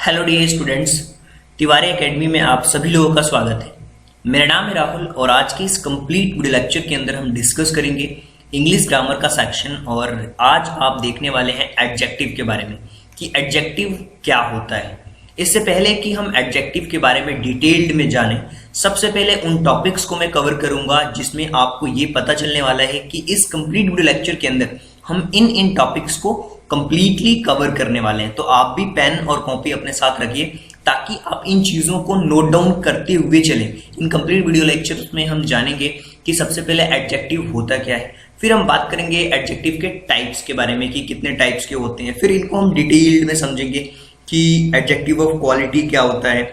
Hello dear students, Tiwari academy में आप सभी लोगों का स्वागत है। मेरा नाम है राहुल और आज के इस कंप्लीट वीडियो लेक्चर के अंदर हम डिस्कस करेंगे इंग्लिश ग्रामर का सेक्शन। और आज आप देखने वाले हैं एडजेक्टिव के बारे में कि एडजेक्टिव क्या होता है। इससे पहले कि हम एडजेक्टिव के बारे में डिटेल्ड में जानें, सबसे पहले उन टॉपिक्स को मैं कवर करूंगा जिसमें आपको ये पता चलने वाला है कि इस कंप्लीट वीडियो लेक्चर के अंदर हम इन टॉपिक्स को कंप्लीटली कवर करने वाले हैं। तो आप भी पेन और कॉपी अपने साथ रखिए ताकि आप इन चीज़ों को नोट डाउन करते हुए चलें। इन कंप्लीट वीडियो लेक्चर्स में हम जानेंगे कि सबसे पहले एडजेक्टिव होता क्या है, फिर हम बात करेंगे एडजेक्टिव के टाइप्स के बारे में कि कितने टाइप्स के होते हैं, फिर इनको हम डिटेल्ड में समझेंगे कि एडजेक्टिव ऑफ क्वालिटी क्या होता है।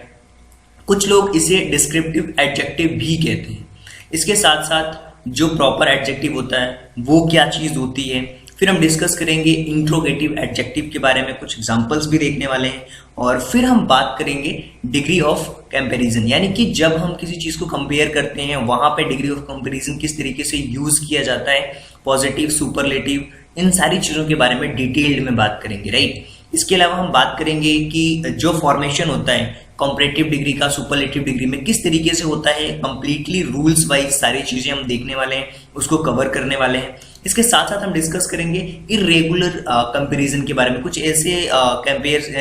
कुछ लोग इसे डिस्क्रिप्टिव एडजेक्टिव भी कहते हैं। इसके साथ साथ जो प्रॉपर एडजेक्टिव होता है वो क्या चीज़ होती है। फिर हम डिस्कस करेंगे इंट्रोगेटिव एडजेक्टिव के बारे में, कुछ एग्जांपल्स भी देखने वाले हैं। और फिर हम बात करेंगे डिग्री ऑफ कंपैरिजन, यानी कि जब हम किसी चीज़ को कंपेयर करते हैं वहाँ पे डिग्री ऑफ कंपैरिजन किस तरीके से यूज़ किया जाता है, पॉजिटिव, सुपरलेटिव, इन सारी चीज़ों के बारे में डिटेल्ड में बात करेंगे, राइट। इसके अलावा हम बात करेंगे कि जो फॉर्मेशन होता है कंपैरेटिव डिग्री का सुपरलेटिव डिग्री में किस तरीके से होता है, कंप्लीटली रूल्स वाइज सारी चीज़ें हम देखने वाले हैं, उसको कवर करने वाले हैं। इसके साथ साथ हम डिस्कस करेंगे इरेगुलर कंपैरिजन के बारे में। कुछ ऐसे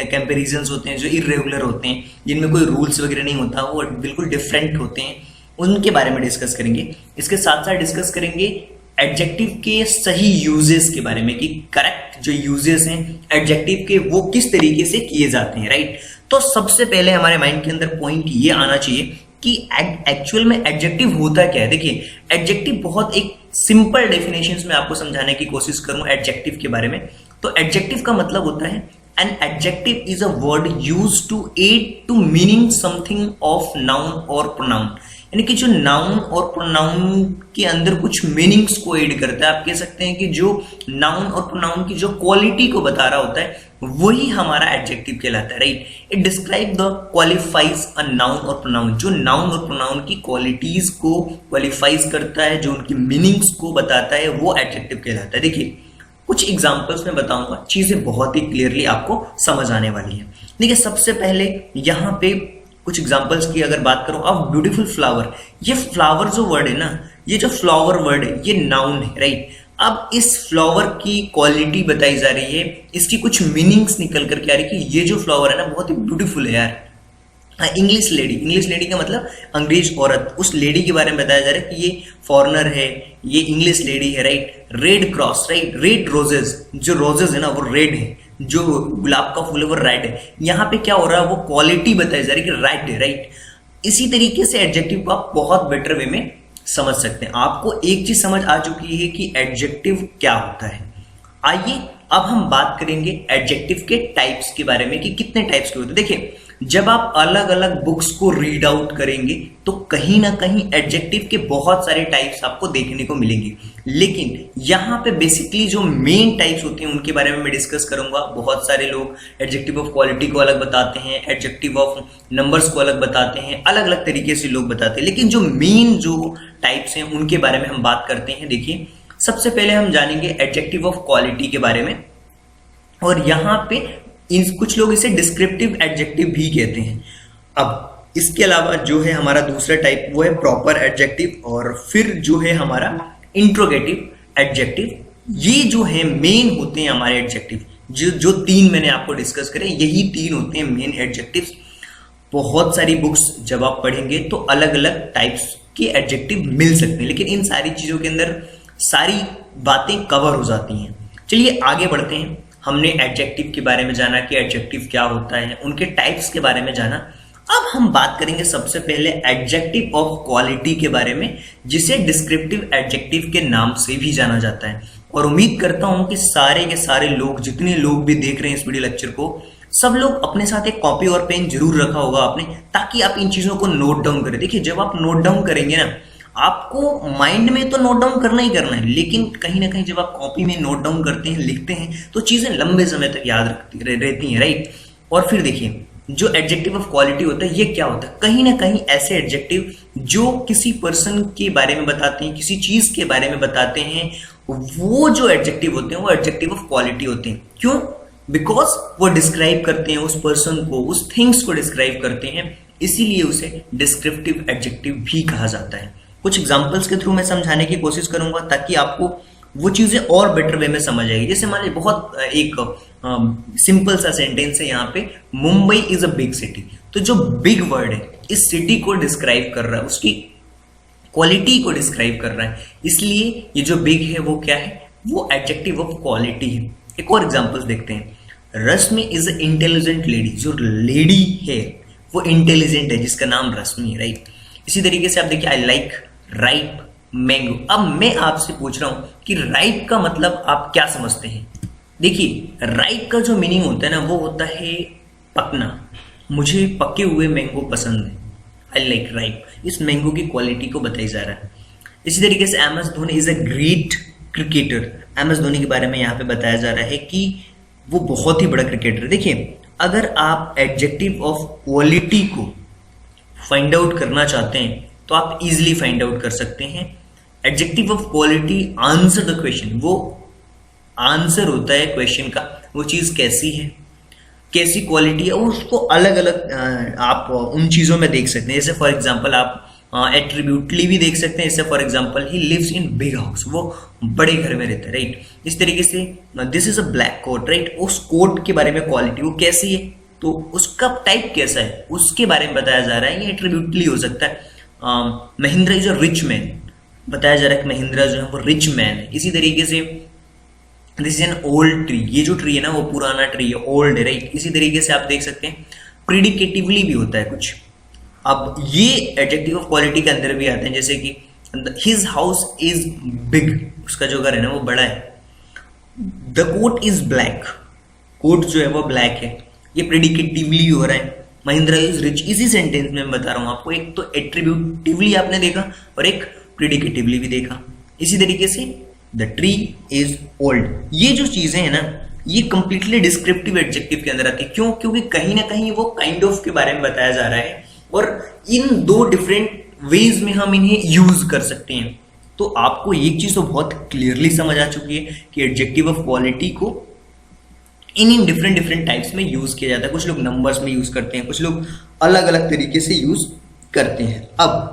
कंपैरिजन्स होते हैं जो इरेगुलर होते हैं, जिनमें कोई रूल्स वगैरह नहीं होता, वो बिल्कुल डिफरेंट होते हैं, उनके बारे में डिस्कस करेंगे। इसके साथ साथ डिस्कस करेंगे एडजेक्टिव के सही यूजेस के बारे में कि करेक्ट जो यूजेस हैं एडजेक्टिव के वो किस तरीके से किए जाते हैं, राइट। तो सबसे पहले हमारे माइंड के अंदर पॉइंट ये आना चाहिए कि एक्चुअल में एडजेक्टिव होता क्या है। देखिए, एडजेक्टिव बहुत एक सिंपल डेफिनेशंस में आपको समझाने की कोशिश करूं एडजेक्टिव के बारे में। तो एडजेक्टिव का मतलब होता है an adjective is a word used to add to meaning something of noun और प्रोनाउन, यानी कि जो नाउन और प्रोनाउन के अंदर कुछ मीनिंग्स को ऐड करता है। आप कह सकते हैं कि जो नाउन और प्रोनाउन की जो क्वालिटी को बता रहा होता है वही हमारा एडजेक्टिव कहलाता है, right. It describe the qualifies a noun और प्रोनाउन, जो नाउन और प्रोनाउन की क्वालिटीज को क्वालिफाइज करता है, जो उनकी मीनिंग्स को बताता है, वो एडजेक्टिव कहलाता है। देखिए, कुछ एग्जाम्पल्स में बताऊंगा, चीजें बहुत ही क्लियरली आपको समझ आने वाली है। देखिए, सबसे पहले यहाँ पे कुछ एग्जांपल्स की अगर बात करूं, ऑफ ब्यूटीफुल फ्लावर, ये फ्लावर जो वर्ड है ना, ये जो फ्लावर वर्ड है ये नाउन है, राइट। अब इस फ्लावर की क्वालिटी बताई जा रही है, इसकी कुछ मीनिंग्स निकल करके आ रही है कि ये जो फ्लावर है ना बहुत ही ब्यूटीफुल है यार। इंग्लिश लेडी का मतलब अंग्रेज औरत, उस लेडी के बारे में बताया जा रहा है कि ये फॉरेनर है, ये इंग्लिश लेडी है, right. Red cross, right, red roses, जो रोजेस है ना वो रेड है, जो गुलाब का फूल है वो रेड है। यहाँ पे क्या हो रहा है, वो क्वालिटी बताई जा रही है कि रेड है, राइट। इसी तरीके से एडजेक्टिव को आप बहुत बेटर वे में समझ सकते हैं। आपको एक चीज समझ आ चुकी है कि एडजेक्टिव क्या होता है। आइए अब हम बात करेंगे एडजेक्टिव के टाइप्स के बारे में कि कितने टाइप्स के होते हैं। देखिए, जब आप अलग अलग बुक्स को रीड आउट करेंगे तो कहीं ना कहीं एडजेक्टिव के बहुत सारे टाइप्स आपको देखने को मिलेंगे, लेकिन यहाँ पे बेसिकली जो मेन टाइप्स होते हैं उनके बारे में मैं डिस्कस करूंगा। बहुत सारे लोग एडजेक्टिव ऑफ क्वालिटी को अलग बताते हैं, एडजेक्टिव ऑफ नंबर्स को अलग बताते हैं, अलग अलग तरीके से लोग बताते हैं, लेकिन जो मेन जो टाइप्स हैं उनके बारे में हम बात करते हैं। देखिए, सबसे पहले हम जानेंगे एडजेक्टिव ऑफ क्वालिटी के बारे में, और यहाँ पे कुछ लोग इसे डिस्क्रिप्टिव एडजेक्टिव भी कहते हैं। अब इसके अलावा जो है हमारा दूसरा टाइप वो है प्रॉपर एडजेक्टिव, और फिर जो है हमारा इंट्रोगेटिव एडजेक्टिव। ये जो है मेन होते हैं हमारे एडजेक्टिव, जो तीन मैंने आपको डिस्कस करे, यही तीन होते हैं मेन एडजेक्टिव्स। बहुत सारी बुक्स जब आप पढ़ेंगे तो अलग अलग टाइप्स के एडजेक्टिव मिल सकते हैं, लेकिन इन सारी चीजों के अंदर सारी बातें कवर हो जाती हैं। चलिए आगे बढ़ते हैं। हमने एडजेक्टिव के बारे में जाना कि एडजेक्टिव क्या होता है, उनके टाइप्स के बारे में जाना। अब हम बात करेंगे सबसे पहले एडजेक्टिव ऑफ क्वालिटी के बारे में, जिसे डिस्क्रिप्टिव एडजेक्टिव के नाम से भी जाना जाता है। और उम्मीद करता हूं कि सारे के सारे लोग, जितने लोग भी देख रहे हैं इस वीडियो लेक्चर को, सब लोग अपने साथ एक कॉपी और पेन जरूर रखा होगा आपने, ताकि आप इन चीजों को नोट डाउन करें। देखिए, जब आप नोट डाउन करेंगे ना, आपको माइंड में तो नोट डाउन करना ही करना है, लेकिन कहीं ना कहीं जब आप कॉपी में नोट डाउन करते हैं, लिखते हैं, तो चीजें लंबे समय तक याद रहती हैं, राइट। और फिर देखिए, जो एडजेक्टिव ऑफ क्वालिटी होता है ये क्या होता है, कहीं ना कहीं ऐसे एडजेक्टिव जो किसी पर्सन के बारे में बताते हैं, किसी चीज के बारे में बताते हैं, वो जो एडजेक्टिव होते हैं वो एडजेक्टिव ऑफ क्वालिटी होते हैं। क्यों? बिकॉज वो डिस्क्राइब करते हैं उस पर्सन को, उस थिंग्स को डिस्क्राइब करते हैं, इसीलिए उसे डिस्क्रिप्टिव एडजेक्टिव भी कहा जाता है। कुछ एग्जांपल्स के थ्रू मैं समझाने की कोशिश करूंगा ताकि आपको वो चीजें और बेटर वे में समझ आएगी। जैसे मान लीजिए बहुत एक सिंपल सा सेंटेंस है यहाँ पे, Mumbai is a big city. तो जो बिग वर्ड है इस सिटी को डिस्क्राइब कर रहा है, उसकी क्वालिटी को डिस्क्राइब कर रहा है, इसलिए ये जो बिग है वो क्या है, वो एडजेक्टिव ऑफ क्वालिटी है। एक और एग्जांपल्स देखते हैं, रश्मि इज अ इंटेलिजेंट लेडी। जो लेडी है वो इंटेलिजेंट है, जिसका नाम रश्मि है, राइट। इसी तरीके से आप देखिए, आई लाइक राइप मैंगो। अब मैं आपसे पूछ रहा हूं कि राइप का मतलब आप क्या समझते हैं। देखिए राइप का जो मीनिंग होता है ना, वो होता है पकना। मुझे पके हुए मैंगो पसंद है, आई लाइक राइप। इस मैंगो की क्वालिटी को बताई जा रहा है। इसी तरीके से M S Dhoni is a great cricketer. M S Dhoni के बारे में यहाँ पे बताया जा रहा है कि वो बहुत ही बड़ा क्रिकेटर है। देखिए अगर आप एडजेक्टिव ऑफ क्वालिटी को फाइंड आउट करना चाहते हैं तो आप इजिली फाइंड आउट कर सकते हैं। Adjective of quality answer the question, वो आंसर होता है क्वेश्चन का, वो चीज कैसी है, कैसी क्वालिटी है, उसको अलग अलग आप उन चीजों में देख सकते हैं। जैसे फॉर एग्जांपल आप एट्रीब्यूटली भी देख सकते हैं। जैसे for example he lives in big house, वो बड़े घर में रहता है, राइट। इस तरीके से this is a black coat, right. उस कोट के बारे में क्वालिटी वो कैसी है, तो उसका टाइप कैसा है, उसके बारे में बताया जा रहा है। ये एट्रीब्यूटली हो सकता है। Mahindra is a rich man, बताया जा रहा है कि महिंद्रा जो है वो रिच मैन है। इसी तरीके से this is an old tree, ये जो ट्री है ना वो पुराना ट्री है, ओल्ड है, राइट। इसी तरीके से आप देख सकते हैं प्रिडिकेटिवली भी होता है कुछ। अब ये एडजेक्टिव ऑफ क्वालिटी के अंदर भी आते हैं, जैसे कि हिज हाउस इज बिग, उसका जो घर है ना वो बड़ा है। The coat is black, coat जो है वो ब्लैक है, ये प्रिडिकेटिवली हो रहा है। महिंद्रा इज रिच, इसी सेंटेंस में मैं बता रहा हूं आपको, एक तो एट्रीब्यूटिवली आपने देखा और एक प्रिडिकेटिवली भी देखा। इसी तरीके से द ट्री इज ओल्ड, ये जो चीजें हैं ना ये कंप्लीटली डिस्क्रिप्टिव एडजेक्टिव के अंदर आती है। क्यों? क्योंकि कहीं ना कहीं वो काइंड ऑफ के बारे में बताया जा रहा है और इन दो डिफरेंट वेज में हम इन्हें यूज कर सकते हैं। तो आपको एक चीज तो बहुत क्लियरली समझ आ चुकी है कि एडजेक्टिव ऑफ क्वालिटी को इन डिफरेंट टाइप्स में यूज किया जाता है। कुछ लोग नंबर्स में यूज करते हैं, कुछ लोग अलग अलग तरीके से यूज करते हैं। अब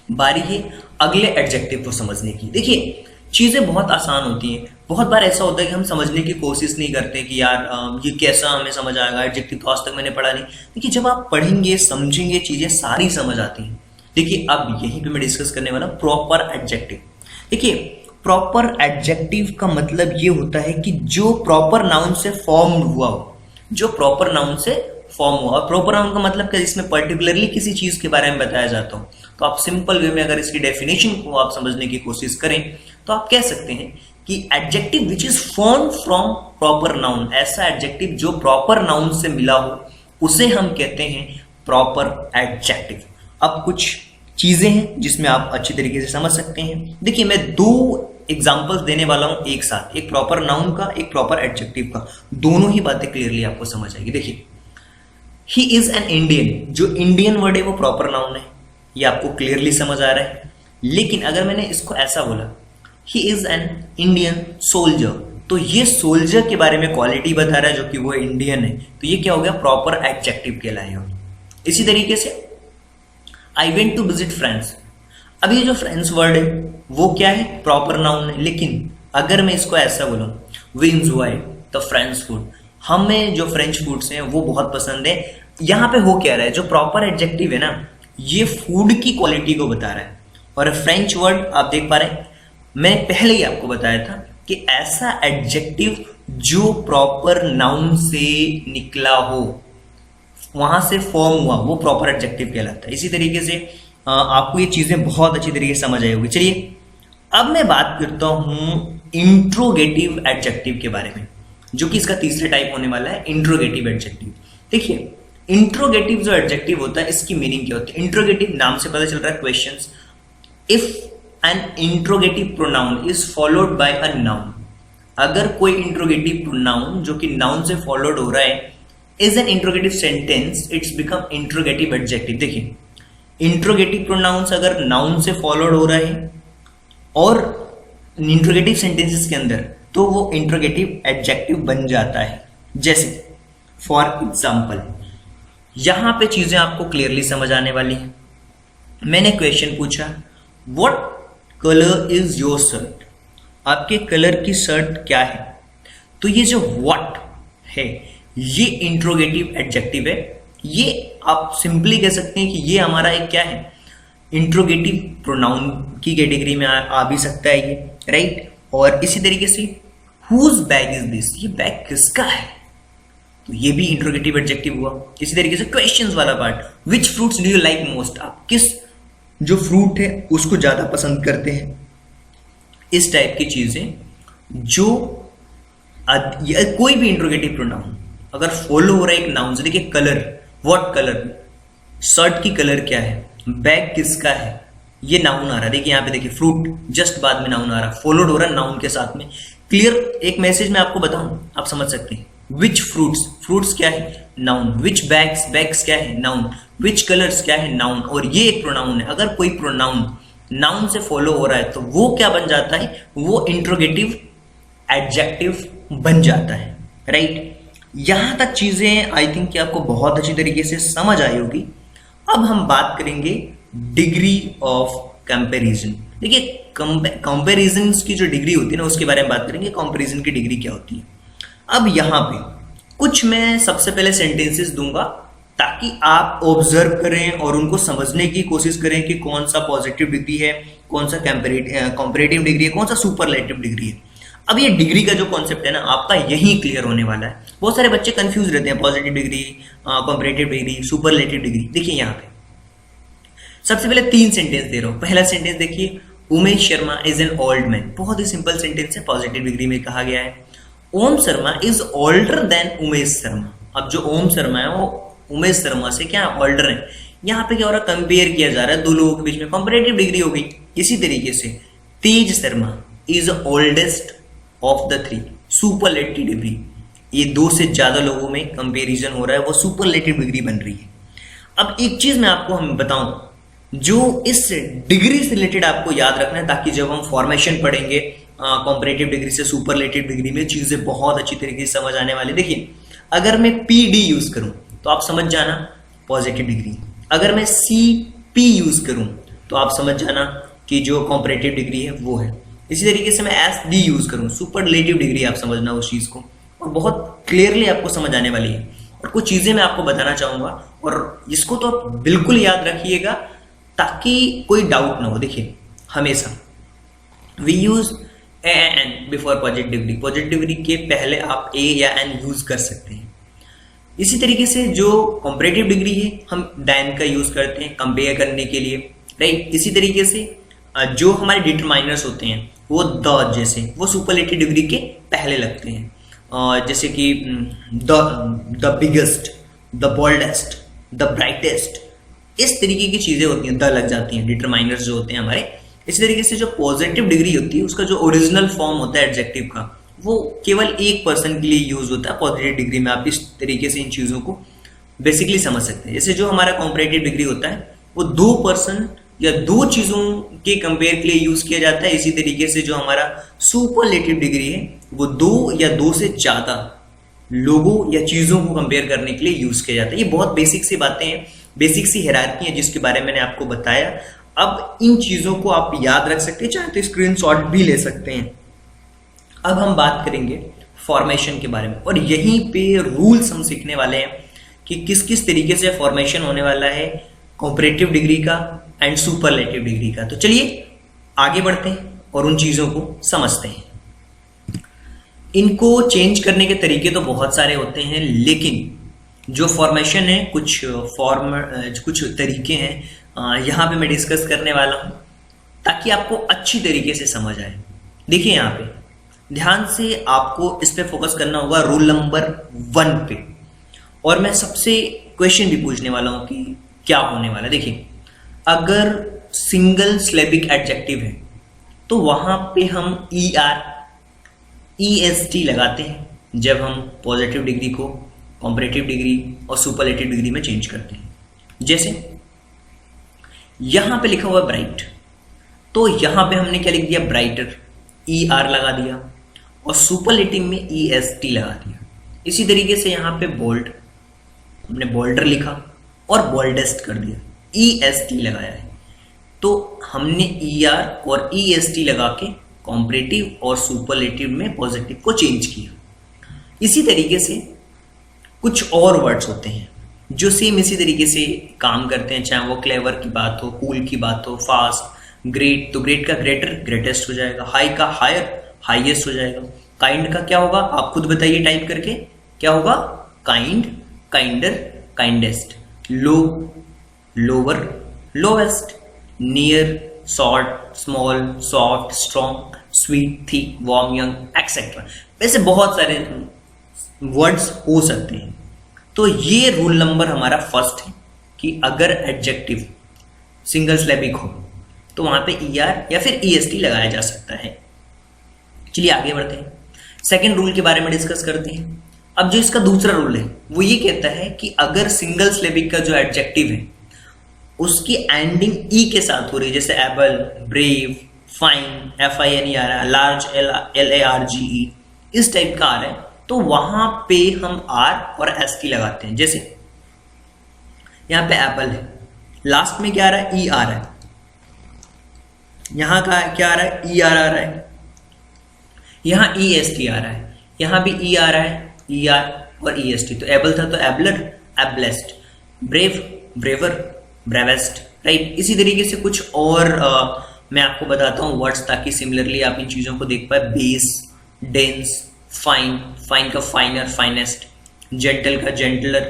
बारी है अगले एडजेक्टिव को समझने की। देखिए चीजें बहुत आसान होती हैं। बहुत बार ऐसा होता है कि हम समझने की कोशिश नहीं करते कि यार ये कैसा हमें समझ आएगा, एडजेक्टिव तो आज तक मैंने पढ़ा नहीं। देखिए जब आप पढ़ेंगे समझेंगे चीजें सारी समझ आती हैं। देखिए अब यहीं पे मैं डिस्कस करने वाला प्रॉपर एडजेक्टिव। देखिए प्रॉपर एडजेक्टिव का मतलब ये होता है कि जो प्रॉपर नाउन से फॉर्म हुआ हो, जो प्रॉपर नाउन से फॉर्म हुआ। प्रॉपर नाउन का मतलब क्या, जिसमें पर्टिकुलरली किसी चीज के बारे में बताया जाता हो। तो आप सिंपल वे में अगर इसकी डेफिनेशन को आप समझने की कोशिश करें तो आप कह सकते हैं कि adjective which is form from proper noun, ऐसा एडजेक्टिव जो प्रॉपर नाउन से मिला हो उसे हम कहते हैं प्रॉपर एडजेक्टिव। अब कुछ चीजें हैं जिसमें आप अच्छी तरीके से समझ सकते हैं। देखिए मैं दो एग्जाम्पल्स देने वाला हूं एक साथ, एक प्रॉपर नाउन का, एक प्रॉपर एडजेक्टिव का। दोनों ही बातें क्लियरली आपको समझ आएगी। देखिए ही इज एन इंडियन, जो इंडियन वर्ड है वो प्रॉपर नाउन है, ये आपको क्लियरली समझ आ रहा है। लेकिन अगर मैंने इसको ऐसा बोला he is an Indian soldier, तो ये सोल्जर के बारे में क्वालिटी बता रहा है जो कि वो इंडियन है, तो ये क्या हो गया, प्रॉपर एडजेक्टिव कहलाएगा। इसी तरीके से I went to visit France, अब ये जो फ्रांस वर्ड है वो क्या है, प्रॉपर नाउन है। लेकिन अगर मैं इसको ऐसा बोलूं we enjoy the French food, हमें जो फ्रेंच फूड्स हैं वो बहुत पसंद है। यहाँ पे हो क्या रहा है, जो प्रॉपर एडजेक्टिव है ना ये फूड की क्वालिटी को बता रहा है। और फ्रेंच वर्ड आप देख पा रहे हैं, मैं पहले ही आपको बताया था कि ऐसा एडजेक्टिव जो प्रॉपर नाउन से निकला हो, वहां से फॉर्म हुआ, वो प्रॉपर एडजेक्टिव कहलाता है। इसी तरीके से आपको ये चीजें बहुत अच्छी तरीके से समझ आई होगी। चलिए अब मैं बात करता हूं इंट्रोगेटिव एडजेक्टिव के बारे में, जो कि इसका तीसरा टाइप होने वाला है, इंट्रोगेटिव एडजेक्टिव। देखिए इंट्रोगेटिव जो एडजेक्टिव होता है इसकी मीनिंग क्या होती है। इंट्रोगेटिव नाम से पता चल रहा है questions. If an interrogative pronoun is followed by a noun, अगर कोई इंट्रोगेटिव प्रोनाउन जो कि नाउन से फॉलोड हो रहा है is an interrogative sentence, it's become interrogative adjective. देखिए इंट्रोगेटिव प्रोनाउंस अगर नाउन से फॉलोड हो रहा है और इंट्रोगेटिव सेंटेंसेस के अंदर, तो वो इंट्रोगेटिव एडजेक्टिव बन जाता है। जैसे फॉर एग्जाम्पल यहां पे चीजें आपको क्लियरली समझ आने वाली हैं। मैंने क्वेश्चन पूछा what colour is your shirt, आपके कलर की शर्ट क्या है। तो ये जो व्हाट है ये इंट्रोगेटिव एडजेक्टिव है, ये आप सिंपली कह सकते हैं कि ये हमारा एक क्या है, इंट्रोगेटिव प्रोनाउन की कैटेगरी में आ भी सकता है ये, राइट। और इसी तरीके से हुज बैग इज दिस, ये बैग किसका है, तो ये भी इंट्रोगेटिव एडजेक्टिव हुआ। इसी तरीके से क्वेश्चंस वाला part, which fruits do you like most, आप किस जो फ्रूट है उसको ज्यादा पसंद करते हैं। इस टाइप की चीजें जो कोई भी इंट्रोगेटिव प्रोनाउन अगर फॉलो हो रहा है एक नाउन से, देखिए कलर, व्हाट कलर, शर्ट की कलर क्या है, बैग किसका है, ये नाउन आ रहा है। देखिए यहाँ पे देखिए फ्रूट जस्ट बाद में नाउन आ रहा है, फॉलोड हो रहा है नाउन के साथ में। क्लियर एक मैसेज मैं आपको बताऊं, आप समझ सकते हैं। विच फ्रूट्स, फ्रूट्स क्या है, नाउन। विच बैग्स, बैग्स क्या है, नाउन। विच कलर्स क्या है, नाउन। और ये एक प्रोनाउन है, अगर कोई प्रोनाउन नाउन से फॉलो हो रहा है तो वो क्या बन जाता है, वो इंट्रोगेटिव एडजेक्टिव बन जाता है, राइट। यहां तक चीजें आई थिंक कि आपको बहुत अच्छी तरीके से समझ आई होगी। अब हम बात करेंगे डिग्री ऑफ कंपैरिजन। देखिए कंपैरिजन की जो डिग्री होती है ना उसके बारे में बात करेंगे, कंपैरिजन की डिग्री क्या होती है। अब यहां पे कुछ मैं सबसे पहले सेंटेंसेस दूंगा ताकि आप ऑब्जर्व करें और उनको समझने की कोशिश करें कि कौन सा पॉजिटिव डिग्री है, कौन सा कंपैरेटिव डिग्री है, कौन सा सुपरलेटिव डिग्री है। अब ये डिग्री का जो कॉन्सेप्ट है ना आपका यही क्लियर होने वाला है। बहुत सारे बच्चे कंफ्यूज रहते हैं, positive degree, comparative degree, superlative degree. देखिए यहाँ पे सबसे पहले 3 सेंटेंस दे रहा हूं। पहला सेंटेंस देखिए, Umesh Sharma is an old man, बहुत ही सिंपल सेंटेंस है, पॉजिटिव डिग्री में कहा गया है। Om Sharma is older than Umesh Sharma, अब जो ओम शर्मा है वो उमेश शर्मा से क्या ओल्डर है। यहाँ पे क्या हो रहा है, कंपेयर किया जा रहा है दो लोगों के बीच में, कंपैरेटिव डिग्री हो गई। इसी तरीके से Tej Sharma is oldest of the 3, superlative degree, ये 2 से ज्यादा लोगों में कंपैरिजन हो रहा है, वो सुपरलेटिव डिग्री बन रही है। अब एक चीज मैं आपको बताऊं जो इस डिग्री से रिलेटेड आपको याद रखना है, ताकि जब हम फॉर्मेशन पढ़ेंगे कंपैरेटिव डिग्री से सुपरलेटिव डिग्री में चीजें बहुत अच्छी तरीके से समझ आने वाली। देखिए अगर मैं PD यूज करूं तो आप समझ जाना पॉजिटिव डिग्री, अगर मैं CP यूज करूं तो आप समझ जाना कि जो कंपैरेटिव डिग्री है वो है। इसी तरीके से मैं SD यूज करूं, सुपरलेटिव डिग्री, आप समझना उस चीज को, और बहुत क्लियरली आपको समझ आने वाली है। और कुछ चीजें मैं आपको बताना चाहूंगा और इसको तो आप बिल्कुल याद रखिएगा ताकि कोई डाउट ना हो। देखिए हमेशा we use a an before positive degree, positive degree के पहले आप ए या एन यूज कर सकते हैं। इसी तरीके से जो कंपैरेटिव डिग्री है हम दैन का यूज करते हैं कंपेयर करने के लिए, राइट। इसी तरीके से जो हमारे डिटरमाइनर्स होते हैं वो द, जैसे वो सुपरलेटिव डिग्री के पहले लगते हैं, जैसे कि the biggest, the boldest, the brightest, इस तरीके की चीजें होती हैं, द लग जाती हैं, डिटरमाइनर्स जो होते हैं हमारे। इसी तरीके से जो पॉजिटिव डिग्री होती है उसका जो ओरिजिनल फॉर्म होता है एडजेक्टिव का, वो केवल एक पर्सन के लिए यूज होता है पॉजिटिव डिग्री में। आप इस तरीके से इन चीजों को बेसिकली समझ सकते हैं। जैसे जो हमारा कंपैरेटिव डिग्री होता है वो 2 पर्सन या 2 चीजों के कंपेयर के लिए यूज किया जाता है। इसी तरीके से जो हमारा सुपरलेटिव डिग्री है वो 2 या 2 से ज्यादा लोगों या चीजों को कंपेयर करने के लिए यूज किया जाता है। ये बहुत बेसिक सी बातें हैं, बेसिक सी हायरार्की है जिसके बारे में मैंने आपको बताया। अब इन चीजों को आप याद रख सकते हैं, चाहे तो स्क्रीनशॉट भी ले सकते हैं। अब हम बात करेंगे फॉर्मेशन के बारे में और यहीं पे रूल्स हम सीखने वाले हैं कि किस किस तरीके से फॉर्मेशन होने वाला है कंपैरेटिव डिग्री का एंड सुपरलेटिव डिग्री का। तो चलिए आगे बढ़ते हैं और उन चीजों को समझते हैं। इनको चेंज करने के तरीके तो बहुत सारे होते हैं, लेकिन जो फॉर्मेशन है कुछ तरीके हैं यहाँ पे मैं डिस्कस करने वाला हूं ताकि आपको अच्छी तरीके से समझ आए। देखिए यहाँ पे ध्यान से आपको इस पे फोकस करना होगा, रूल नंबर 1 पे। और मैं सबसे क्वेश्चन भी पूछने वाला हूं कि क्या होने वाला है। देखिए अगर सिंगल सिलेबिक एडजेक्टिव है तो वहां पे हम EST लगाते हैं जब हम पॉजिटिव डिग्री को कंपैरेटिव डिग्री और सुपरलेटिव डिग्री में चेंज करते हैं। जैसे यहां पे लिखा हुआ ब्राइट, तो यहां पे हमने क्या लिख दिया, ब्राइटर, ER लगा दिया, और सुपरलेटिव में EST लगा दिया। इसी तरीके से यहाँ पे बोल्ड, हमने बोल्डर लिखा और बोल्डेस्ट कर दिया, EST लगाया है, तो हमने ER और EST लगा के कॉम्परेटिव और सुपरलेटिव में पॉजिटिव को चेंज किया। इसी तरीके से कुछ और वर्ड्स होते हैं जो सेम इसी तरीके से काम करते हैं, चाहे वो क्लेवर की बात हो, कूल की बात हो, फास्ट, ग्रेट, तो ग्रेट का ग्रेटर, ग्रेटेस्ट हो जाएगा, हाई का हायर, हाईएस्ट हो जाएगा, काइंड का क्या होगा आप खुद बताइए टाइप करके, क्या होगा, kind, kinder, kindest, low, lower, lowest, near, short, small, soft, strong, sweet, thick, warm, young, etcetera. वैसे बहुत सारे वर्ड्स हो सकते हैं। तो ये रूल नंबर हमारा फर्स्ट है कि अगर एडजेक्टिव सिंगल सिलेबिक हो तो वहां पे ER या फिर EST लगाया जा सकता है। चलिए आगे बढ़ते हैं, सेकेंड रूल के बारे में डिस्कस करते हैं। अब जो इसका दूसरा रूल है वो ये कहता है कि अगर सिंगल सिलेबिक का जो एडजेक्टिव है उसकी एंडिंग ई के साथ हो रही है, जैसे एबल, ब्रेव, फाइन, FINE आ रहा है, लार्ज, LARGE, इस टाइप का आ रहा है, तो वहां पे हम R और ST लगाते हैं। जैसे यहां पे एप्पल है, लास्ट में क्या आ रहा है, ER है, यहां का क्या आ रहा है, ER आ रहा है, यहां EST आ रहा है, यहां भी E आ रहा है, ER और EST। तो एबल था तो abler, ablest, brave, braver, bravest, right. इसी तरीके से कुछ और मैं आपको बताता हूं वर्ड्स ताकि सिमिलरली आप इन चीजों को देख पाए। बेस, डेंस, फाइन, फाइन का फाइनर, फाइनेस्ट, जेंटल का जेंटलर,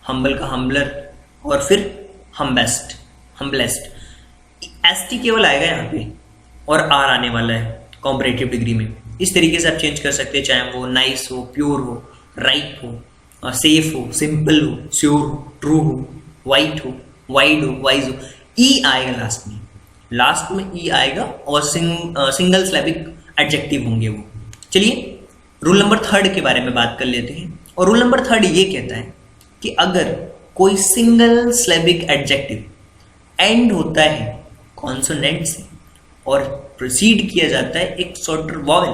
हम्बल का हम्बलर और फिर हम्बेस्ट, हम्बलेस्ट। ST केवल आएगा यहाँ पे और R आने वाला है कॉम्परेटिव डिग्री में। इस तरीके से आप चेंज कर सकते हैं, चाहे वो नाइस हो, प्योर हो, राइट हो, सेफ हो, सिंपल हो, श्योर हो, ट्रू हो, वाइट हो, वाइड हो, वाइज हो। E आएगा लास्ट में, लास्ट में E आएगा और सिंगल सिलेबिक एडजेक्टिव होंगे वो। चलिए रूल नंबर थर्ड के बारे में बात कर लेते हैं। और रूल नंबर थर्ड ये कहता है कि अगर कोई सिंगल सिलेबिक एडजेक्टिव एंड होता है कॉन्सोनेंट से और प्रोसीड किया जाता है एक शॉर्टर वॉवेल,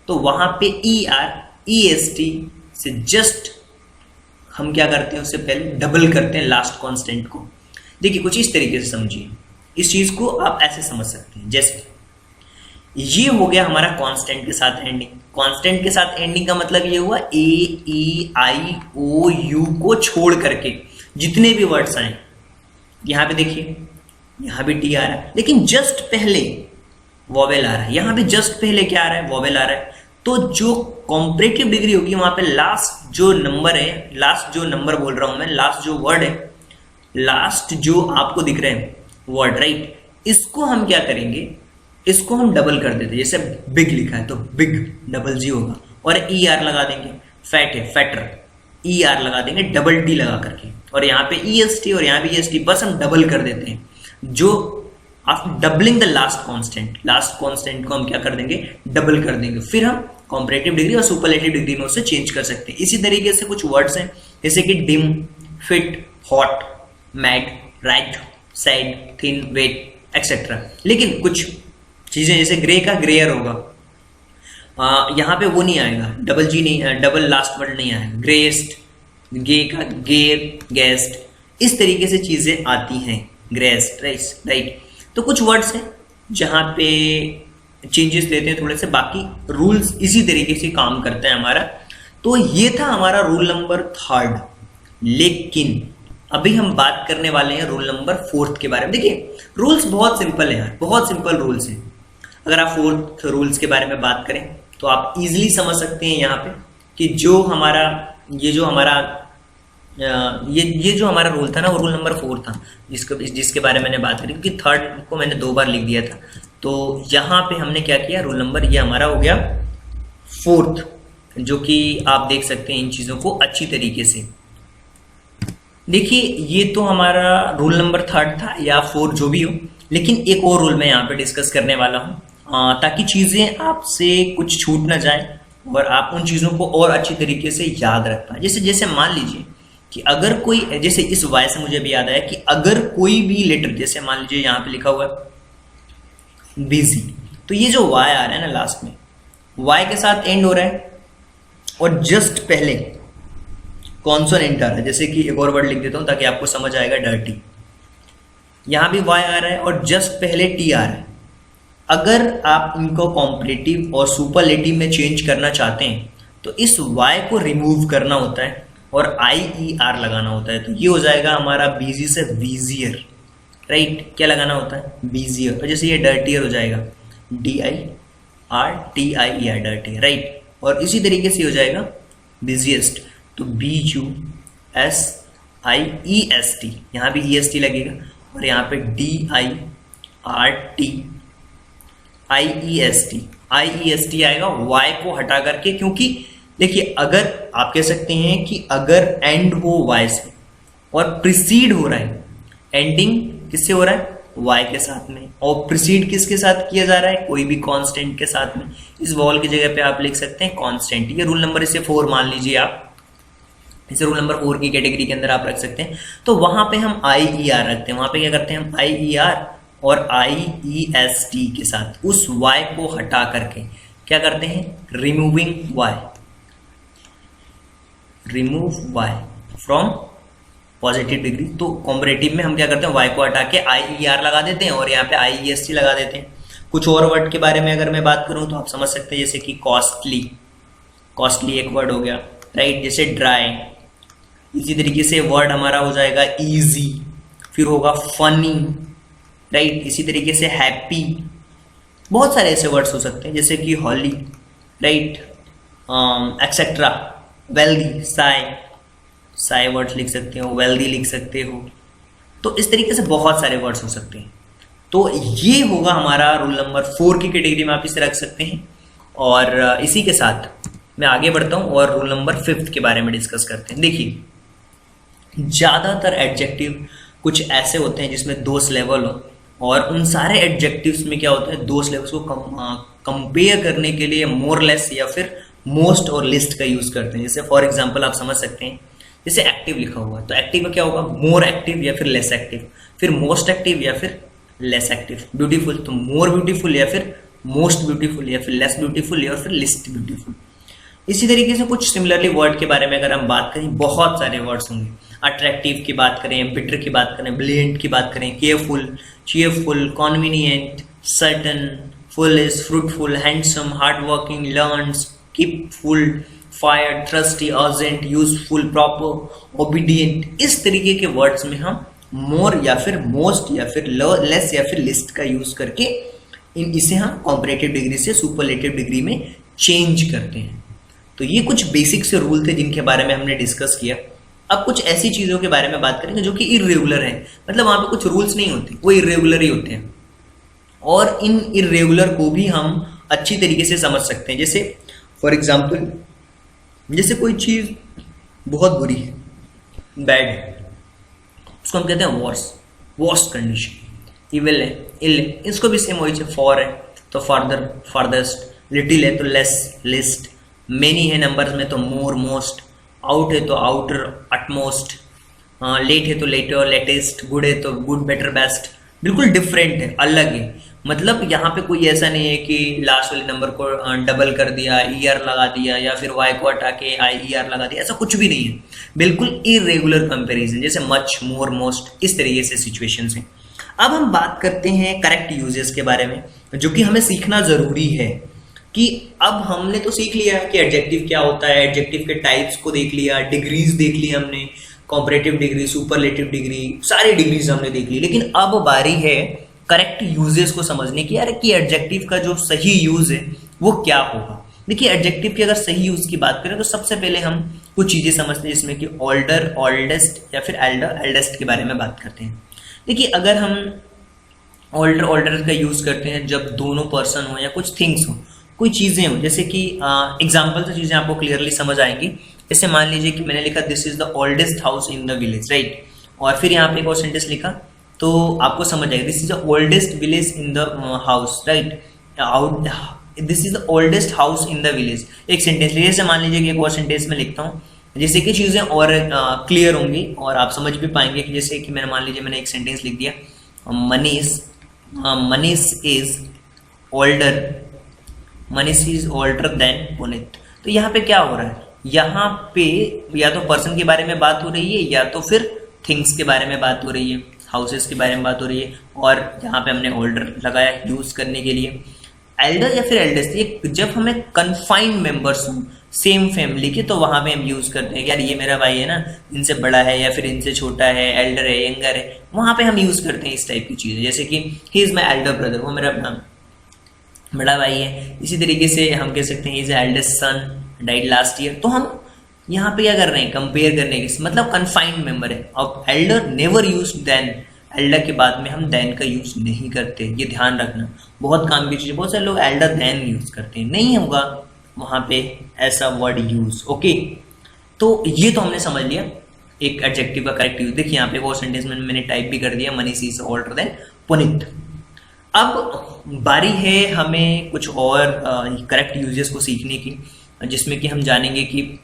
तो वहां पे ER EST से जस्ट हम क्या करते हैं, उससे पहले डबल करते हैं लास्ट कांस्टेंट को। देखिए कुछ इस तरीके से समझिए, इस चीज को आप ऐसे समझ सकते हैं, जैसे ये हो गया हमारा कांस्टेंट के साथ एंडिंग। कांस्टेंट के साथ एंडिंग का मतलब ये हुआ AEIOU को छोड़ करके जितने भी वर्ड्स आए, यहां पे देखिए यहां भी T आ रहा है, लेकिन जस्ट पहले वॉवेल आ रहा है, यहां पे जस्ट पहले क्या आ रहा है, वॉवेल आ रहा है। तो जो कॉम्परेटिव डिग्री होगी वहां पे लास्ट जो नंबर है, लास्ट जो नंबर बोल रहा हूं मैं, लास्ट जो वर्ड है, लास्ट जो आपको दिख रहे हैं वर्ड, राइट, इसको हम क्या करेंगे, इसको हम डबल कर देते हैं। जैसे बिग लिखा है तो बिग डबल जी होगा और ER लगा देंगे, फैट है फैटर, ER लगा देंगे डबल D लगा करके, और यहाँ पे EST और यहाँ भी EST, बस हम डबल कर देते हैं। जो after doubling the last constant को हम क्या कर देंगे, डबल कर देंगे, फिर हम कॉम्परेटिव डिग्री और सुपरलेटिव डिग्री में उसे चेंज कर सकते हैं। इसी तरीके से कुछ वर्ड्स हैं जैसे कि dim, fit, hot, mad, right, sad, thin, wet etcetera. लेकिन कुछ चीजें जैसे ग्रे का ग्रेयर होगा, यहाँ पे वो नहीं आएगा, डबल G नहीं, डबल लास्ट वर्ड नहीं आएगा, ग्रेस्ट, गे का गेर, गेस्ट, इस तरीके से चीजें आती हैं, ग्रेस्ट, राइट। तो कुछ वर्ड्स हैं जहाँ पे चेंजेस लेते हैं थोड़े से, बाकी रूल्स इसी तरीके से काम करता है हमारा। तो ये था हमारा रूल नंबर थर्ड। लेकिन अभी हम बात करने वाले हैं रूल नंबर फोर्थ के बारे में। देखिए रूल्स बहुत सिंपल है यार, बहुत सिंपल रूल्स हैं। अगर आप फोर्थ रूल्स के बारे में बात करें तो आप इजीली समझ सकते हैं यहाँ पे कि जो हमारा ये जो हमारा रूल था ना, वो रूल नंबर 4 था, जिसके बारे में मैंने बात करी, क्योंकि थर्ड को मैंने 2 बार लिख दिया था। तो यहाँ पे हमने क्या किया, रूल नंबर ये हमारा हो गया 4th, जो कि आप देख सकते हैं इन चीज़ों को अच्छी तरीके से। देखिए ये तो हमारा रूल नंबर 3 था या 4 जो भी हो, लेकिन एक और रूल मैं यहाँ पे डिस्कस करने वाला हूँ ताकि चीज़ें आपसे कुछ छूट ना जाए और आप उन चीज़ों को और अच्छी तरीके से याद रख पाए। जैसे मान लीजिए कि अगर कोई, जैसे इस वाई से मुझे भी याद आया कि अगर कोई भी लेटर, जैसे मान लीजिए यहाँ पे लिखा हुआ है बिजी, तो ये जो वाई आ रहा है ना लास्ट में, वाई के साथ एंड हो रहा है और जस्ट पहले कॉन्सोनेंट आ रहा है, जैसे कि एक और वर्ड लिख देता हूँ ताकि आपको समझ आएगा, डर्टी। यहाँ भी वाई आ रहा है और जस्ट पहले टी आ रहा है। अगर आप इनको कॉम्परेटिव और सुपरलेटिव में चेंज करना चाहते हैं तो इस वाई को रिमूव करना होता है और आई ई आर लगाना होता है। तो ये हो जाएगा हमारा बिजी से बिजियर, राइट। क्या लगाना होता है? बिजियर। तो जैसे ये डर्टियर हो जाएगा, D I R T I E R, dirty, right. और इसी तरीके से हो जाएगा बिजिएस्ट, तो B U S I E S T, यहाँ भी ई एस टी लगेगा और यहाँ पे D I R T I E S T, I E S T आएगा वाई को हटा करके। क्योंकि देखिए, अगर आप कह सकते हैं कि अगर एंड हो वाई से और प्रिसीड हो रहा है, एंडिंग किससे हो रहा है? वाई के साथ में, और प्रिसीड किसके साथ किया जा रहा है? कोई भी कांस्टेंट के साथ में। इस वॉल की जगह पे आप लिख सकते हैं कांस्टेंट। ये रूल नंबर इसे 4 मान लीजिए आप, इसे रूल नंबर 4 की कैटेगरी के अंदर आप रख सकते हैं। तो वहां पे हम आई ई आर रखते हैं, वहां पे क्या करते हैं हम? आई ई आर और आई ई एस टी के साथ उस वाई को हटा करके क्या करते हैं? Removing Y, remove Y from positive degree. तो कॉम्परेटिव में हम क्या करते हैं? वाई को हटा के आई ई आर लगा देते हैं और यहाँ पे आई ई एस टी लगा देते हैं। कुछ और वर्ड के बारे में अगर मैं बात करूं तो आप समझ सकते हैं, जैसे कि कॉस्टली, कॉस्टली एक वर्ड हो गया, राइट। जैसे ड्राई, इसी तरीके से वर्ड हमारा हो जाएगा इजी, फिर होगा फनी, राइट। इसी तरीके से हैप्पी, बहुत सारे ऐसे वर्ड्स हो सकते हैं जैसे कि हॉली, राइट, एक्सेट्रा। वेल्दी, साई वर्ड्स लिख सकते हो, वेल्दी लिख सकते हो। तो इस तरीके से बहुत सारे वर्ड्स हो सकते हैं। तो ये होगा हमारा रूल नंबर 4 की कैटेगरी में आप इसे रख सकते हैं। और इसी के साथ मैं आगे बढ़ता हूं और रूल नंबर 5 के बारे में डिस्कस करते हैं। देखिए, ज़्यादातर एडजेक्टिव कुछ ऐसे होते हैं जिसमें 2 लेवल हो, और उन सारे एडजेक्टिव्स में क्या होता है? 2 लेवल्स को कंपेयर करने के लिए मोर लेस या फिर मोस्ट और लिस्ट का यूज़ करते हैं। जैसे फॉर एग्जाम्पल आप समझ सकते हैं, जैसे एक्टिव लिखा हुआ है तो एक्टिव में क्या होगा? मोर एक्टिव या फिर लेस एक्टिव, फिर मोस्ट एक्टिव या फिर लेस एक्टिव। ब्यूटीफुल तो मोर ब्यूटीफुल या फिर मोस्ट ब्यूटीफुल या फिर लेस ब्यूटीफुल या फिर लिस्ट ब्यूटीफुल। इसी तरीके से कुछ सिमिलरली वर्ड के बारे में अगर हम बात करें, बहुत सारे वर्ड्स होंगे। अट्रैक्टिव की बात करें, बिटर की बात करें, ब्रिलियंट की बात करें, careful, cheerful, convenient, certain, foolish, fruitful, handsome, hard working, learns, कीपफुल, fire, trusty, urgent, useful, proper, obedient. इस तरीके के वर्ड्स में हम मोर या फिर मोस्ट या फिर लेस या फिर लिस्ट का यूज करके इसे हम कॉम्परेटिव डिग्री से सुपरलेटिव डिग्री में चेंज करते हैं। तो ये कुछ बेसिक से रूल थे जिनके बारे में हमने डिस्कस किया। अब कुछ ऐसी चीज़ों के बारे में बात करेंगे जो कि इर्रेगुलर है, मतलब वहाँ पे कुछ रूल्स नहीं होते, वो इर्रेगुलर ही होते हैं। और इन इर्रेगुलर को भी हम अच्छी तरीके से समझ सकते हैं। जैसे फॉर एग्जाम्पल, जैसे कोई चीज़ बहुत बुरी है, बैड है, उसको हम कहते हैं वर्स्ट कंडीशन। इविल है, इल है, इसको भी सेम वही है। फॉर है तो फार्दर, फार्देस्ट। लिटिल है तो लेस, लिस्ट। मेनी है नंबर्स में तो मोर, मोस्ट। आउट है तो आउटर, अटमोस्ट। लेट है तो लेटर, लेटेस्ट। गुड है तो गुड, बेटर, बेस्ट। बिल्कुल डिफरेंट है, अलग है। मतलब यहाँ पे कोई ऐसा नहीं है कि लास्ट वाले नंबर को डबल कर दिया, ई आर लगा दिया, या फिर वाई को हटा के आई ई आर लगा दिया, ऐसा कुछ भी नहीं है। बिल्कुल इरेगुलर कंपैरिजन, जैसे मच, मोर, मोस्ट, इस तरीके से सिचुएशंस हैं। अब हम बात करते हैं करेक्ट यूजेस के बारे में, जो कि हमें सीखना जरूरी है। कि अब हमने तो सीख लिया है कि एडजेक्टिव क्या होता है, एडजेक्टिव के टाइप्स को देख लिया, डिग्रीज देख ली हमने, कॉम्परेटिव डिग्री, सुपरलेटिव डिग्री, सारी डिग्रीज हमने देख ली। लेकिन अब बारी है करेक्ट यूजेस को समझने की, यार कि एडजेक्टिव का जो सही यूज है वो क्या होगा। देखिए, एडजेक्टिव की अगर सही यूज की बात करें तो सबसे पहले हम कुछ चीजें समझते हैं, जिसमें कि ओल्डर, ओल्डेस्ट या फिर एल्डर, एल्डेस्ट के बारे में बात करते हैं। देखिए, अगर हम ओल्डर, ओल्डर का यूज करते हैं जब दोनों पर्सन हो या कुछ थिंग्स हो, कोई चीजें हो, जैसे कि एग्जाम्पल से चीजें आपको क्लियरली समझ आएंगी। जैसे मान लीजिए कि मैंने लिखा this is the oldest house in the village, right, और फिर यहाँ पे एक और सेंटेंस लिखा तो आपको समझ आएगा this is the oldest village in the house, right, this is the oldest house in the village. एक सेंटेंस लिखिए। जैसे मान लीजिए कि एक और सेंटेंस में लिखता हूँ, जैसे कि चीजें और क्लियर होंगी और आप समझ भी पाएंगे। कि जैसे कि मैंने मान लीजिए मैंने एक सेंटेंस लिख दिया, Manish is older, Manish is older then Puneet. तो यहाँ पे क्या हो रहा है, यहाँ पे या तो पर्सन के बारे में बात हो रही है या तो फिर थिंग्स के बारे में बात हो रही है, हाउसेस के बारे में बात हो रही है, और यहाँ पे हमने ओल्डर लगाया यूज करने के लिए। एल्डर या फिर एल्डेस्ट, ये जब हमें कन्फाइंड मेंबर्स हों सेम फैमिली के, तो वहां पे हम यूज करते हैं कि यार ये मेरा भाई है ना, इनसे बड़ा है या फिर इनसे छोटा है, एल्डर है, यंगर है, वहां पे हम यूज करते हैं इस टाइप की चीजें। जैसे कि he is my elder brother, वो मेरा बड़ा भाई है। इसी तरीके से हम कह सकते हैं is eldest son, died last year. तो हम यहाँ पे क्या कर रहे हैं, कंपेयर करने के, मतलब कन्फाइंड मेंबर है। अब elder never use than, elder के बाद में हम देन का यूज नहीं करते, ये ध्यान रखना, बहुत काम की चीज है। बहुत सारे लोग एल्डर देन यूज करते हैं, नहीं होगा वहां पे ऐसा वर्ड यूज। ओके, तो ये तो हमने समझ लिया एक एडजेक्टिव का करेक्ट यूज। देखिए यहाँ पे वो सेंटेंस में मैंने टाइप भी कर दिया, Manish is older then Puneet. अब बारी है हमें कुछ और करेक्ट यूजेस को सीखने की, जिसमें कि हम जानेंगे कि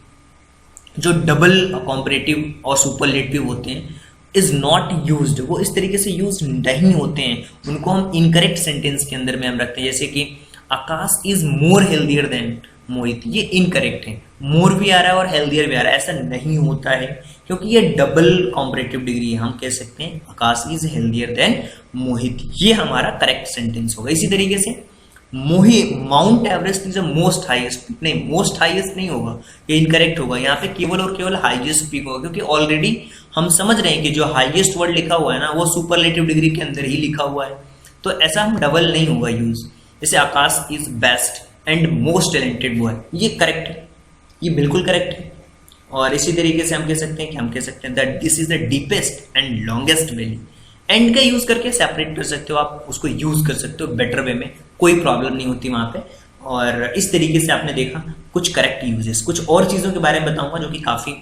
जो डबल कॉम्परेटिव और सुपरलेटिव होते हैं इज नॉट यूज्ड, वो इस तरीके से यूज नहीं होते हैं, उनको हम इनकरेक्ट सेंटेंस के अंदर में हम रखते हैं। जैसे कि आकाश इज मोर हेल्दियर देन मोहित, ये इनकरेक्ट है, मोर भी आ रहा है और हेल्दियर भी आ रहा है, ऐसा नहीं होता है क्योंकि ये डबल कॉम्परेटिव डिग्री है। हम कह सकते हैं आकाश इज हेल्दियर देन मोहित, ये हमारा करेक्ट सेंटेंस होगा। इसी तरीके से mount Everest is the most highest, नहीं मोस्ट हाईएस्ट नहीं होगा, ये इनकरेक्ट होगा। यहाँ पे केवल और केवल हाईएस्ट पीक होगा, क्योंकि ऑलरेडी हम समझ रहे हैं कि जो हाईएस्ट वर्ड लिखा हुआ है ना, वो सुपरलेटिव डिग्री के अंदर ही लिखा हुआ है, तो ऐसा हम डबल नहीं होगा यूज। जैसे Akash is best and most talented boy, ये करेक्ट है, ये बिल्कुल करेक्ट है। और इसी तरीके से हम कह सकते हैं कि हम कह सकते हैं that this is the deepest and longest valley. And का यूज करके सेपरेट कर सकते हो आप, उसको यूज कर सकते हो बेटर वे में, कोई प्रॉब्लम नहीं होती वहां पे। और इस तरीके से आपने देखा कुछ करेक्ट यूजेस। कुछ और चीजों के बारे में बताऊंगा जो कि काफी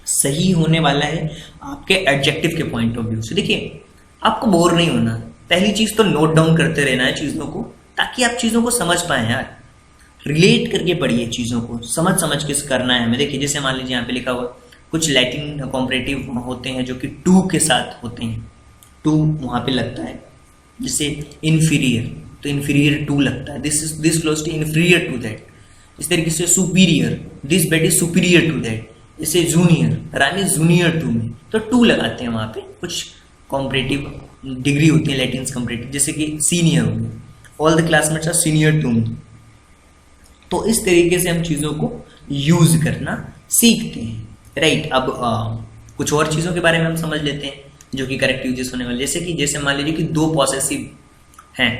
सही होने वाला है आपके एडजेक्टिव के पॉइंट ऑफ व्यू से। देखिए आपको बोर नहीं होना, पहली चीज तो नोट डाउन करते रहना है चीजों को, ताकि आप चीजों को समझ पाए यार, रिलेट करके पढ़िए चीजों को, समझ के करना है हमें। देखिए जैसे मान लीजिए यहाँ पे लिखा हुआ कुछ लैटिन कॉम्परेटिव होते हैं जो कि टू के साथ होते हैं, टू वहां पे लगता है। जैसे इन्फीरियर, तो इन्फीरियर टू लगता है, this close to inferior to that. इस तरीके से superior, this bed is superior to that. जैसे junior, Ram is junior to me, तो टू लगाते हैं वहां पे। कुछ कॉम्परेटिव डिग्री होती है लैटिन कॉम्परेटिव, जैसे कि सीनियर हो गया, all the classmates are senior to me. तो इस तरीके से हम चीजों को यूज करना सीखते हैं, राइट। अब कुछ और चीजों के बारे में हम समझ लेते हैं जो कि करेक्ट यूजेस होने वाले। जैसे मान लीजिए कि दो पॉसेसिव हैं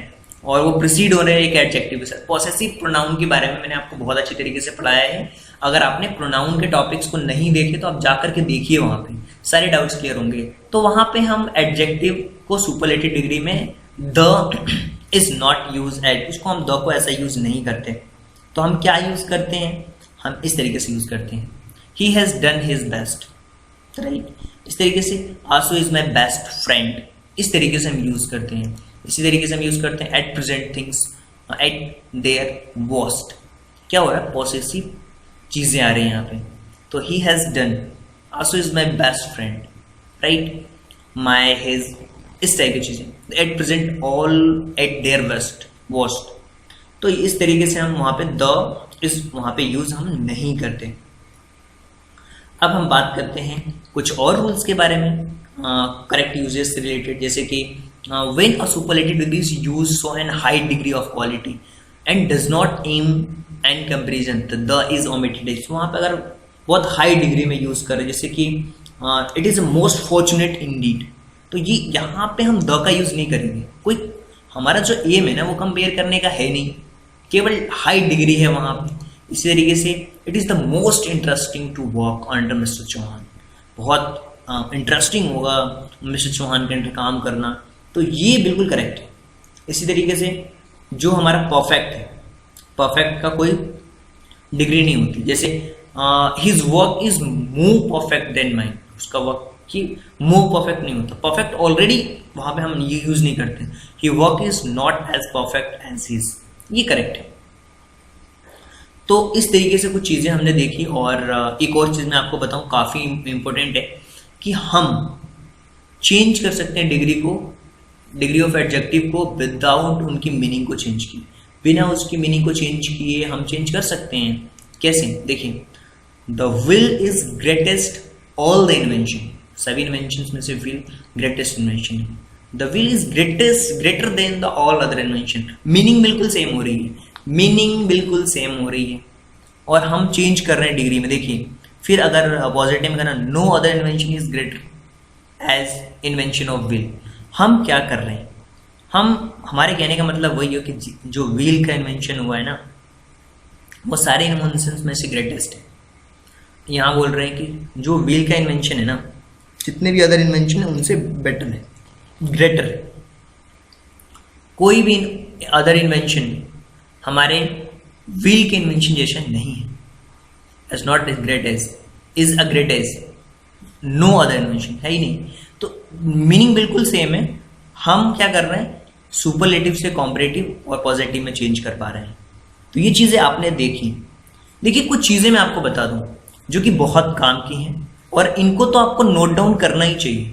और वो प्रिसीड हो रहे हैं एक एडजेक्टिव के साथ। पॉसेसिव प्रोनाउन के बारे में मैंने आपको बहुत अच्छी तरीके से पढ़ाया है। अगर आपने प्रोनाउन के टॉपिक्स को नहीं देखे तो आप जाकर के देखिए, वहां पे सारे डाउट्स क्लियर होंगे। तो वहां पे हम एडजेक्टिव को सुपरलेटिव डिग्री में the is not use at, उसको हम द को ऐसा यूज नहीं करते। तो हम क्या यूज करते हैं, हम इस तरीके से यूज करते हैं, ही has done his best, right. इस तरीके से आसू इज माई बेस्ट फ्रेंड, इस तरीके से हम यूज करते हैं। इसी तरीके से हम यूज करते हैं at present things at their worst. क्या हो रहा है, पॉसेसिव चीजें आ रही हैं यहाँ पे। तो he has done, Asu is my best friend, right, my his, इस टाइप की चीजें। At present all at their worst. तो इस तरीके से हम वहां पे द इस वहां पे यूज हम नहीं करते। अब हम बात करते हैं कुछ और रूल्स के बारे में करेक्ट यूजेस से रिलेटेड। जैसे कि when a superlative degree is used so an high degree of quality and does not aim and comparison, the is omitted. वहां पे अगर बहुत हाई डिग्री में यूज करें, जैसे कि it is most fortunate Indeed, तो ये यहाँ पे हम द का यूज नहीं करेंगे। कोई हमारा जो एम है ना वो कंपेयर करने का है नहीं, केवल हाई डिग्री है वहां पे। इसी तरीके से it is the most interesting to work under mister Chauhan, बहुत इंटरेस्टिंग होगा मिस्टर चौहान के अंडर काम करना, तो ये बिल्कुल करेक्ट है। इसी तरीके से जो हमारा परफेक्ट है, परफेक्ट का कोई डिग्री नहीं होती। जैसे his work is more perfect then mine, उसका वर्क कि मोर परफेक्ट नहीं होता, परफेक्ट ऑलरेडी वहां पे हम ये यूज नहीं करते। He work is not as perfect as his, ये करेक्ट है। तो इस तरीके से कुछ चीजें हमने देखी। और एक और चीज मैं आपको बताऊं काफी इंपॉर्टेंट है कि हम चेंज कर सकते हैं डिग्री ऑफ एडजेक्टिव को विदाउट उनकी मीनिंग को चेंज किए। बिना उसकी मीनिंग को चेंज किए हम चेंज कर सकते हैं। कैसे, देखिए the will is greatest all the invention, सभी इन्वेंशन में से विल ग्रेटेस्ट इन्वेंशन है। The will is greater than the all other invention. Meaning बिल्कुल सेम हो रही है, मीनिंग बिल्कुल सेम हो रही है और हम चेंज कर रहे हैं डिग्री में। देखिए फिर अगर पॉजिटिव में कहना no other invention is greater as invention of wheel, हम क्या कर रहे हैं, हमारे कहने का मतलब वही हो कि जो व्हील का इन्वेंशन हुआ है ना वो सारे इन्वेंशन में से ग्रेटेस्ट है। यहाँ बोल रहे हैं कि जो व्हील का इन्वेंशन है ना, जितने भी अदर इन्वेंशन है उनसे बेटर है, ग्रेटर है। कोई भी अदर इन्वेंशन हमारे व्हील के इन्वेंशन जैसा नहीं है। As not as great as, is a great as no other invention, है ही नहीं। तो मीनिंग बिल्कुल सेम है, हम क्या कर रहे हैं सुपरलेटिव से कॉम्परेटिव और पॉजिटिव में चेंज कर पा रहे हैं। तो ये चीज़ें आपने देखी। देखिए कुछ चीज़ें मैं आपको बता दूं जो कि बहुत काम की हैं और इनको तो आपको नोट डाउन करना ही चाहिए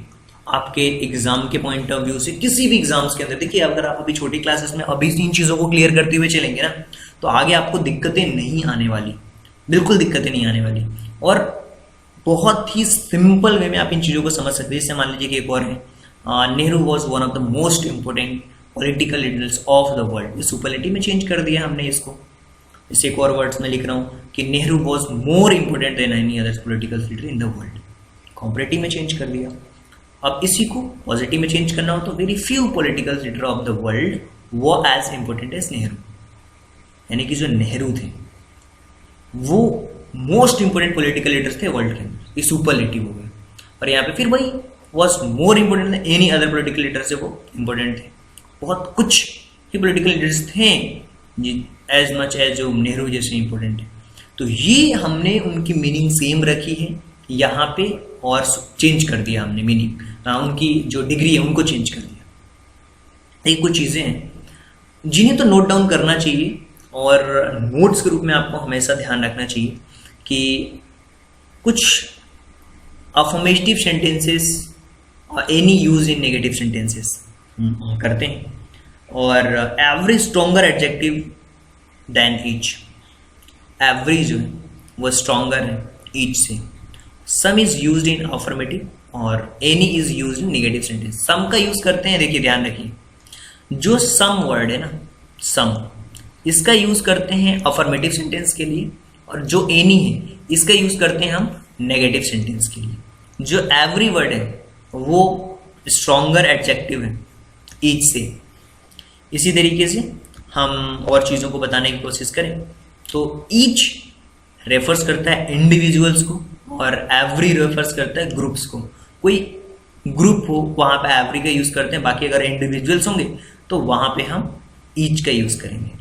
आपके एग्जाम के पॉइंट ऑफ व्यू से, किसी भी एग्जाम्स के अंदर। देखिए अगर आप अभी छोटी क्लासेस में अभी इन चीज़ों को क्लियर करते हुए चलेंगे ना तो आगे आपको दिक्कतें नहीं आने वाली, बिल्कुल दिक्कतें नहीं आने वाली और बहुत ही सिंपल वे में आप इन चीज़ों को समझ सकते हैं। जैसे मान लीजिए कि एक और है, Nehru was one of the most important political leaders of the world. इस सुपरलेटिव में चेंज कर दिया हमने इसको। इस एक और वर्ड्स में लिख रहा हूँ कि Nehru was more important than any other political leader in the world, comparative में चेंज कर दिया। अब इसी को पॉजिटिव में चेंज करना हो तो very few political leader of the world वो एज इंपॉर्टेंट एज नेहरू, यानी कि जो नेहरू थे वो मोस्ट इंपॉर्टेंट पॉलिटिकल लीडर्स थे वर्ल्ड के अंदर। ये सुपरलेटिव हो गया। और यहाँ पे फिर वही was more important than any other political leader से वो इंपॉर्टेंट थे। बहुत कुछ ही पॉलिटिकल लीडर्स थे एज मच एज जो नेहरू जैसे इंपॉर्टेंट है। तो ये हमने उनकी मीनिंग सेम रखी है यहाँ पे और चेंज कर दिया हमने मीनिंग, उनकी जो डिग्री है उनको चेंज कर दिया। ये कुछ चीज़ें हैं जिन्हें तो नोट डाउन करना चाहिए और नोट्स के रूप में आपको हमेशा ध्यान रखना चाहिए कि कुछ अफर्मेटिव सेंटेंसेस और any use in negative sentences करते हैं और every stronger adjective than each, every जो है वो स्ट्रॉन्गर है ईच से। Some is used in affirmative और any is used in negative sentence. Some का यूज करते हैं, देखिए ध्यान रखिए, जो सम वर्ड है ना सम, इसका यूज करते हैं अफर्मेटिव सेंटेंस के लिए और जो एनी है इसका यूज करते हैं हम नेगेटिव सेंटेंस के लिए। जो एवरी वर्ड है वो स्ट्रॉन्गर एडजेक्टिव है ईच से। इसी तरीके से हम और चीज़ों को बताने की कोशिश करें तो ईच रेफर्स करता है इंडिविजुअल्स को और एवरी रेफर्स करता है ग्रुप्स को। कोई ग्रुप हो वहाँ पे एवरी का यूज़ करते हैं, बाकी अगर इंडिविजुअल्स होंगे तो वहाँ पे हम ईच का यूज़ करेंगे।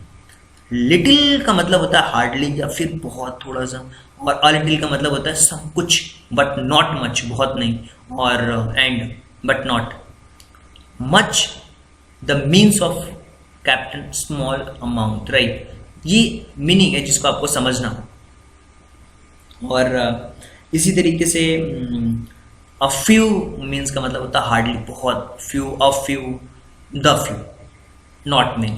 लिटिल का मतलब होता है हार्डली या फिर बहुत थोड़ा सा, और अ लिटिल का मतलब होता है सब कुछ बट नॉट मच, बहुत नहीं, और and but not much the means of captain small amount, right. ये मीनिंग है जिसको आपको समझना हो। और इसी तरीके से अ फ्यू मीन्स का मतलब होता है हार्डली, बहुत, few, a few, the few, not many,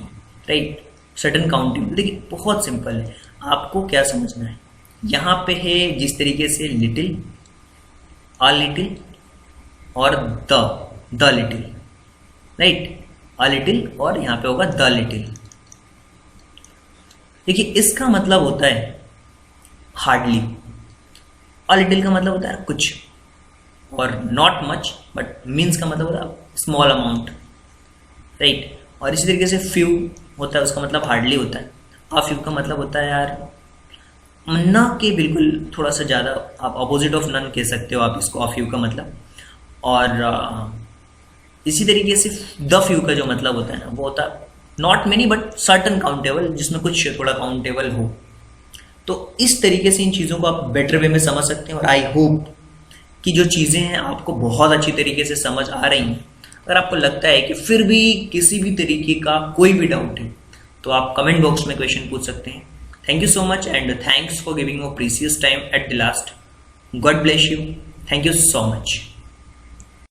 right. Certain counting, देखिए बहुत सिंपल है, आपको क्या समझना है। यहाँ पे है जिस तरीके से लिटिल, अ लिटिल और the little, right, a little और यहाँ पे होगा द लिटिल। देखिए इसका मतलब होता है हार्डली, अ लिटिल का मतलब होता है कुछ, और नॉट मच बट मीन्स का मतलब होता है स्मॉल अमाउंट, राइट। और इसी तरीके से फ्यू होता है, उसका मतलब हार्डली होता है। अ फ्यू का मतलब होता है यार न के बिल्कुल थोड़ा सा ज़्यादा, आप अपोजिट ऑफ नन कह सकते हो आप इसको, अ फ्यू का मतलब। और इसी तरीके से द फ्यू का जो मतलब होता है ना वो होता है not many but certain countable, जिसमें कुछ थोड़ा काउंटेबल हो। तो इस तरीके से इन चीज़ों को आप बेटर वे में समझ सकते हैं और आई होप कि जो चीज़ें हैं आपको बहुत अच्छी तरीके से समझ आ रही हैं। अगर आपको लगता है कि फिर भी किसी भी तरीके का कोई भी डाउट है तो आप कमेंट बॉक्स में क्वेश्चन पूछ सकते हैं। Thank you so much and thanks for giving your precious time at the last. God bless you. Thank you so much.